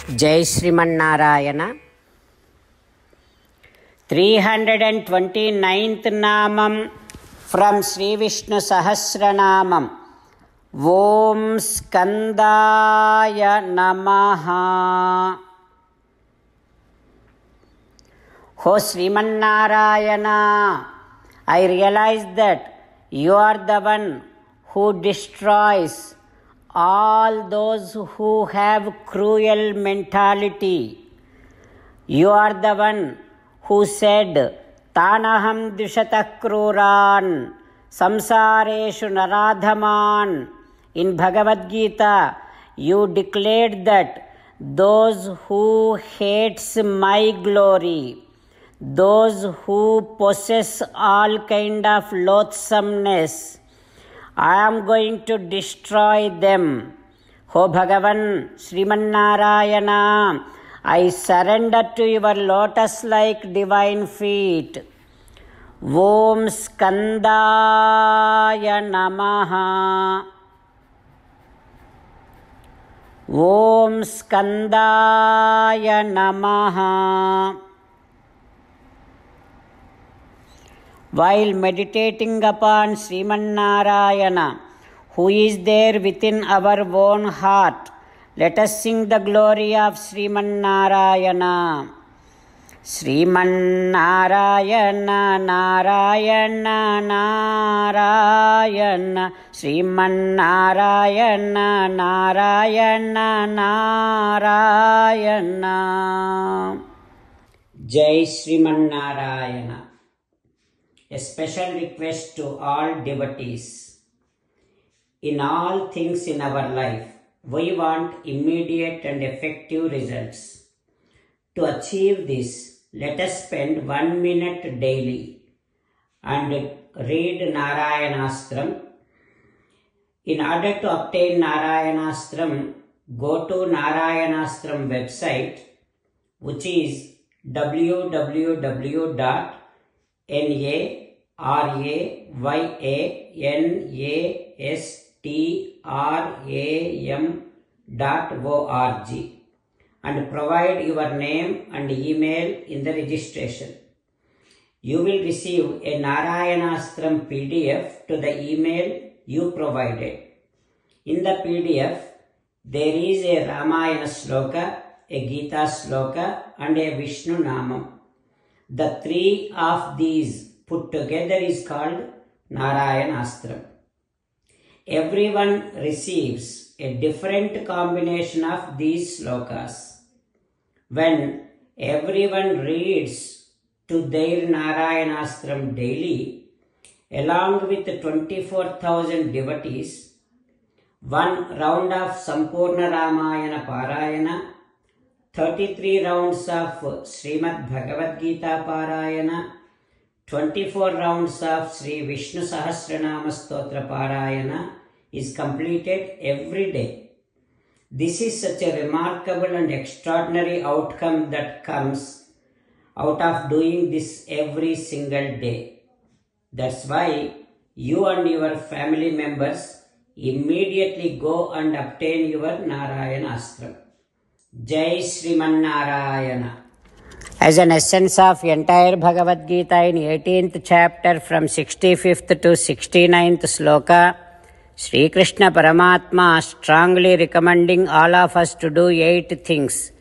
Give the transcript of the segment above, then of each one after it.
Jai Srimanarayana. 329th Namam from Sri Vishnu Sahasranamam. Om Skandaya Namaha. O Srimanarayana, I realize that you are the one who destroys all those who have cruel mentality. You are the one who said, Tanaham Dvishatah Kruran Samsareshu Naradhaman. In Bhagavad Gita, you declared that those who hates my glory, those who possess all kind of loathsomeness, I am going to destroy them. O Bhagavan Srimanarayana, I surrender to your lotus-like divine feet. Om Skandaya Namaha. Om Skandaya Namaha. While meditating upon Srimanarayana, who is there within our own heart, let us sing the glory of Srimanarayana. Srimanarayana, Narayana, Narayana. Srimanarayana, Narayana, Narayana. Jai Srimanarayana. A special request to all devotees. In all things in our life, we want immediate and effective results. To achieve this, let us spend 1 minute daily and read Narayanastram. In order to obtain Narayanastram, go to Narayanastram website, which is www.narayanaastram.org and provide your name and email in the registration. You will receive a Narayanastram PDF to the email you provided. In the PDF, there is a Ramayana Sloka, a Gita Sloka and a Vishnu Namam. The three of these put together is called Narayanastram. Everyone receives a different combination of these slokas. When everyone reads to their Narayanastram daily, along with 24,000 devotees, one round of Sampurna Ramayana Parayana, 33 rounds of Srimad Bhagavad Gita Parayana, 24 rounds of Sri Vishnu Sahasranama Stotra Parayana is completed every day. This is such a remarkable and extraordinary outcome that comes out of doing this every single day. That's why you and your family members immediately go and obtain your Narayanastram. Jai Srimanarayana. As an essence of entire Bhagavad Gita in 18th chapter from 65th to 69th sloka, Sri Krishna Paramatma strongly recommending all of us to do 8 things.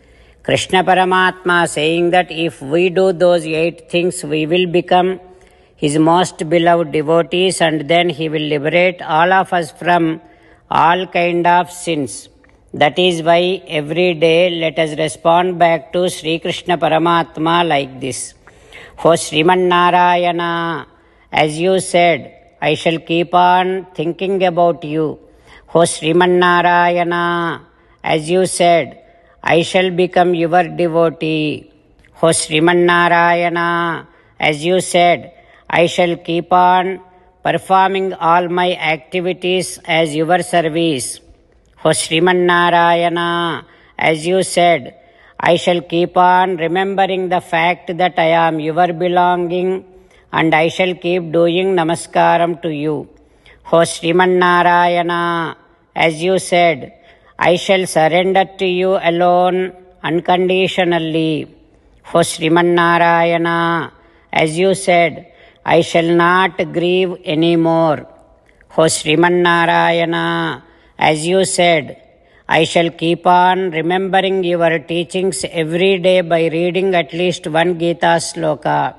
Krishna Paramatma saying that if we do those 8 things, we will become His most beloved devotees and then He will liberate all of us from all kind of sins. That is why every day let us respond back to Sri Krishna Paramatma like this. O Srimanarayana, as you said, I shall keep on thinking about you. O Srimanarayana, as you said, I shall become your devotee. O Srimanarayana, as you said, I shall keep on performing all my activities as your service. O Srimanarayana, as you said, I shall keep on remembering the fact that I am your belonging and I shall keep doing namaskaram to you. O Srimanarayana, as you said, I shall surrender to you alone unconditionally. O Sriman as you said, I shall not grieve anymore. O Sriman as you said, I shall keep on remembering your teachings every day by reading at least one Gita sloka.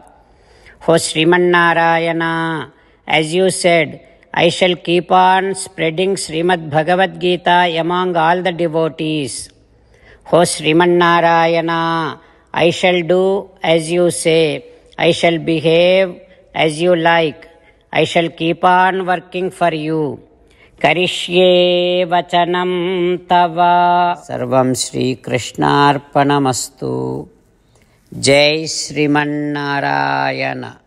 O Sriman as you said, I shall keep on spreading Srimad Bhagavad Gita among all the devotees. O Sriman I shall do as you say. I shall behave as you like. I shall keep on working for you. Karishye vachanam tava. Sarvam Shri Krishnarpanamastu. Jai Sriman Narayana.